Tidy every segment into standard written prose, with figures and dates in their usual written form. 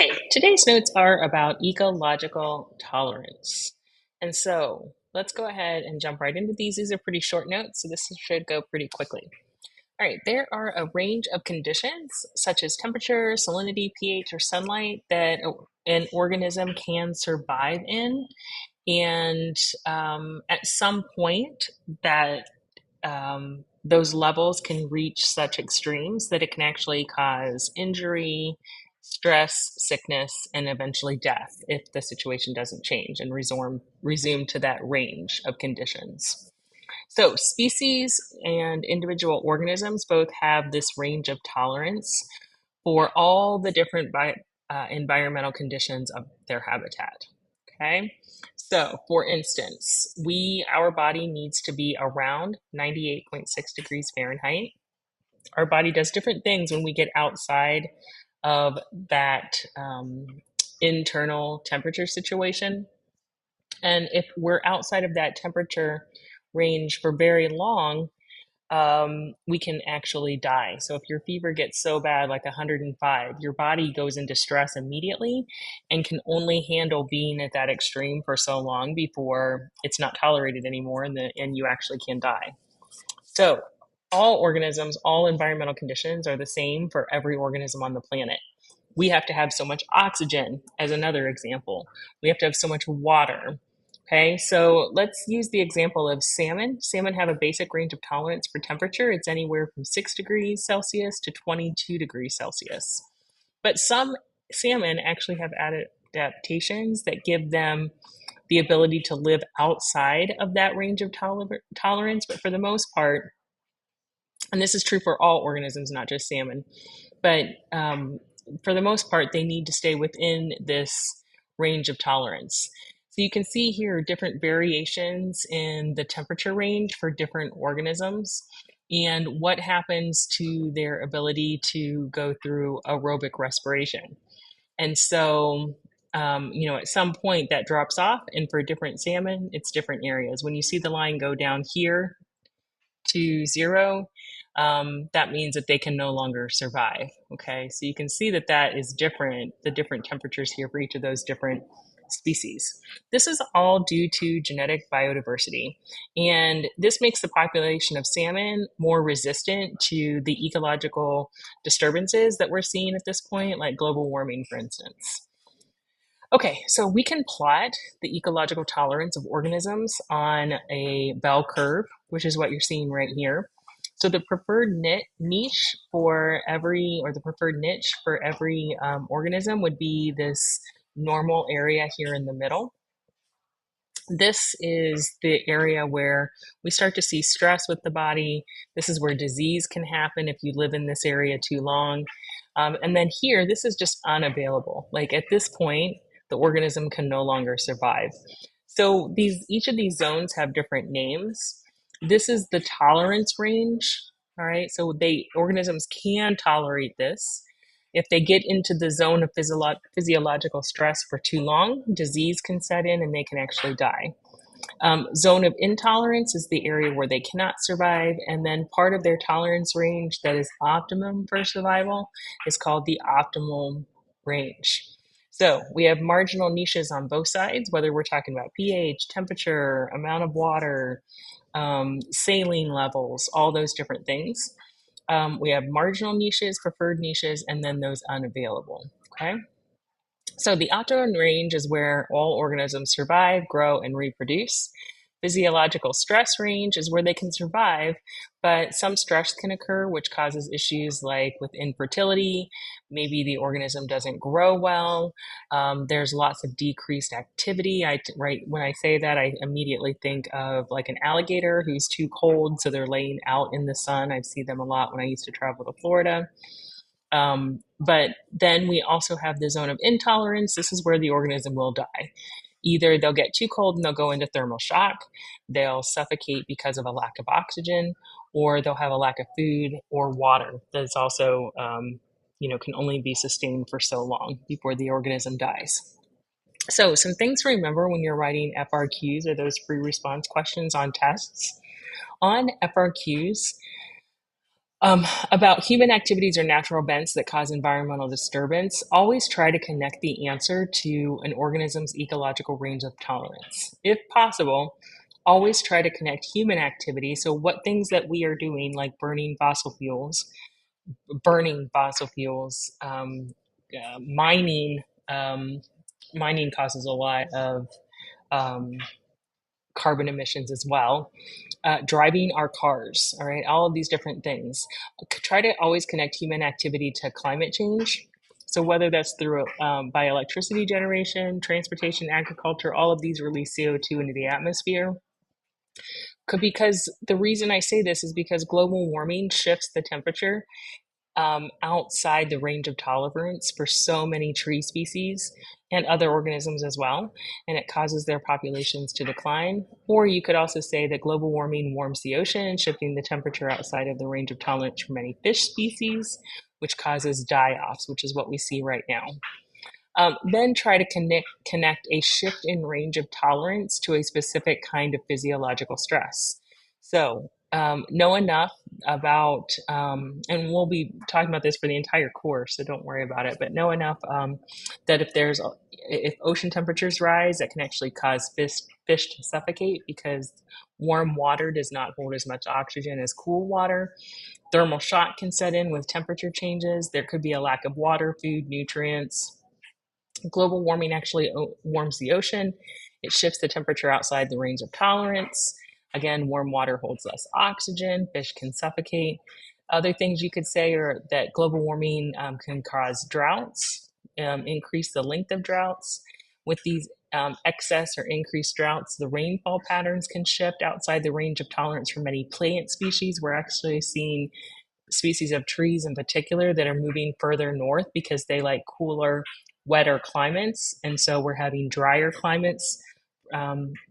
Okay, today's notes are about ecological tolerance. And so let's go ahead and jump right into these. These are pretty short notes, so this should go pretty quickly. All right, there are a range of conditions such as temperature, salinity, pH, or sunlight that an organism can survive in. And at some point, those levels can reach such extremes that it can actually cause injury, stress, sickness, and eventually death if the situation doesn't change and resume to that range of conditions. So, species and individual organisms both have this range of tolerance for all the different environmental conditions of their habitat. Okay, so for instance, our body needs to be around 98.6 degrees Fahrenheit. Our body does different things when we get outside of that internal temperature situation. And if we're outside of that temperature range for very long, we can actually die. So if your fever gets so bad, like 105, your body goes into stress immediately and can only handle being at that extreme for so long before it's not tolerated anymore and you actually can die. So all organisms, all environmental conditions are the same for every organism on the planet. We have to have so much oxygen as another example. We have to have so much water. Okay, so let's use the example of salmon. Salmon have a basic range of tolerance for temperature. It's anywhere from 6 degrees Celsius to 22 degrees Celsius. But some salmon actually have adaptations that give them the ability to live outside of that range of tolerance. But for the most part, and this is true for all organisms, not just salmon, but for the most part, they need to stay within this range of tolerance. So you can see here different variations in the temperature range for different organisms and what happens to their ability to go through aerobic respiration. And so, at some point that drops off, and for different salmon, it's different areas. When you see the line go down here to zero, that means that they can no longer survive. Okay, so you can see that that is different, the different temperatures here for each of those different species. This is all due to genetic biodiversity, and this makes the population of salmon more resistant to the ecological disturbances that we're seeing at this point, like global warming, for instance. Okay, so we can plot the ecological tolerance of organisms on a bell curve, which is what you're seeing right here. So the preferred niche for the preferred niche for every organism would be this normal area here in the middle. This is the area where we start to see stress with the body. This is where disease can happen if you live in this area too long. And then here, this is just unavailable. Like at this point, the organism can no longer survive. So each of these zones have different names. This is the tolerance range. All right, so organisms can tolerate this. If they get into the zone of physiological stress for too long, disease can set in and they can actually die. Zone of intolerance is the area where they cannot survive, and then part of their tolerance range that is optimum for survival is called the optimal range. So we have marginal niches on both sides, whether we're talking about pH, temperature, amount of water, saline levels, all those different things. We have marginal niches, preferred niches, and then those unavailable. Okay. So the optimum range is where all organisms survive, grow, and reproduce. Physiological stress range is where they can survive, but some stress can occur, which causes issues like with infertility. Maybe the organism doesn't grow well. There's lots of decreased activity. When I say that, I immediately think of like an alligator who's too cold, so they're laying out in the sun. I see them a lot when I used to travel to Florida. But then we also have the zone of intolerance. This is where the organism will die. Either they'll get too cold and they'll go into thermal shock, they'll suffocate because of a lack of oxygen, or they'll have a lack of food or water that's also, can only be sustained for so long before the organism dies. So some things to remember when you're writing FRQs or those free response questions on tests. On FRQs, About human activities or natural events that cause environmental disturbance, always try to connect the answer to an organism's ecological range of tolerance. If possible, always try to connect human activity. So, what things that we are doing, like burning fossil fuels, mining, um, mining causes a lot of um, carbon emissions as well. Driving our cars, all right, all of these different things. Try to always connect human activity to climate change. So whether that's through by electricity generation, transportation, agriculture, all of these release CO2 into the atmosphere. Because the reason I say this is because global warming shifts the temperature outside the range of tolerance for so many tree species and other organisms as well, and it causes their populations to decline. Or you could also say that global warming warms the ocean, shifting the temperature outside of the range of tolerance for many fish species, which causes die-offs, which is what we see right now. Then try to connect a shift in range of tolerance to a specific kind of physiological stress. So, know enough about, and we'll be talking about this for the entire course, so don't worry about it, but know enough that if ocean temperatures rise, that can actually cause fish to suffocate because warm water does not hold as much oxygen as cool water. Thermal shock can set in with temperature changes. There could be a lack of water, food, nutrients. Global warming actually warms the ocean. It shifts the temperature outside the range of tolerance. Again, warm water holds less oxygen. Fish can suffocate. Other things you could say are that global warming can cause droughts, increase the length of droughts. With these excess or increased droughts, the rainfall patterns can shift outside the range of tolerance for many plant species. We're actually seeing species of trees in particular that are moving further north because they like cooler, wetter climates. And so we're having drier climates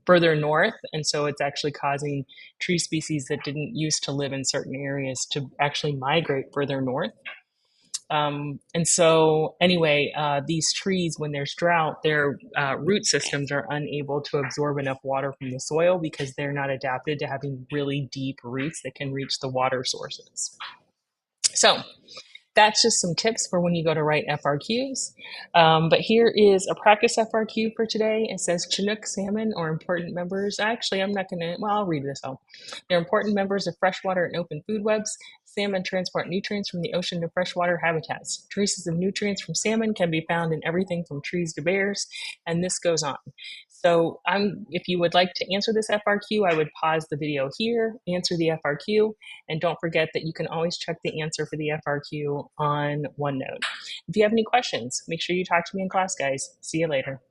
further north. And so it's actually causing tree species that didn't used to live in certain areas to actually migrate further north. And so, anyway, these trees, when there's drought, their root systems are unable to absorb enough water from the soil because they're not adapted to having really deep roots that can reach the water sources. So that's just some tips for when you go to write FRQs. But here is a practice FRQ for today. It says Chinook salmon are important members. Actually, I'm not going to, well, I'll read this out. They're important members of freshwater and open food webs. Salmon transport nutrients from the ocean to freshwater habitats. Traces of nutrients from salmon can be found in everything from trees to bears, and this goes on. So if you would like to answer this FRQ, I would pause the video here, answer the FRQ, and don't forget that you can always check the answer for the FRQ on OneNote. If you have any questions, make sure you talk to me in class, guys. See you later.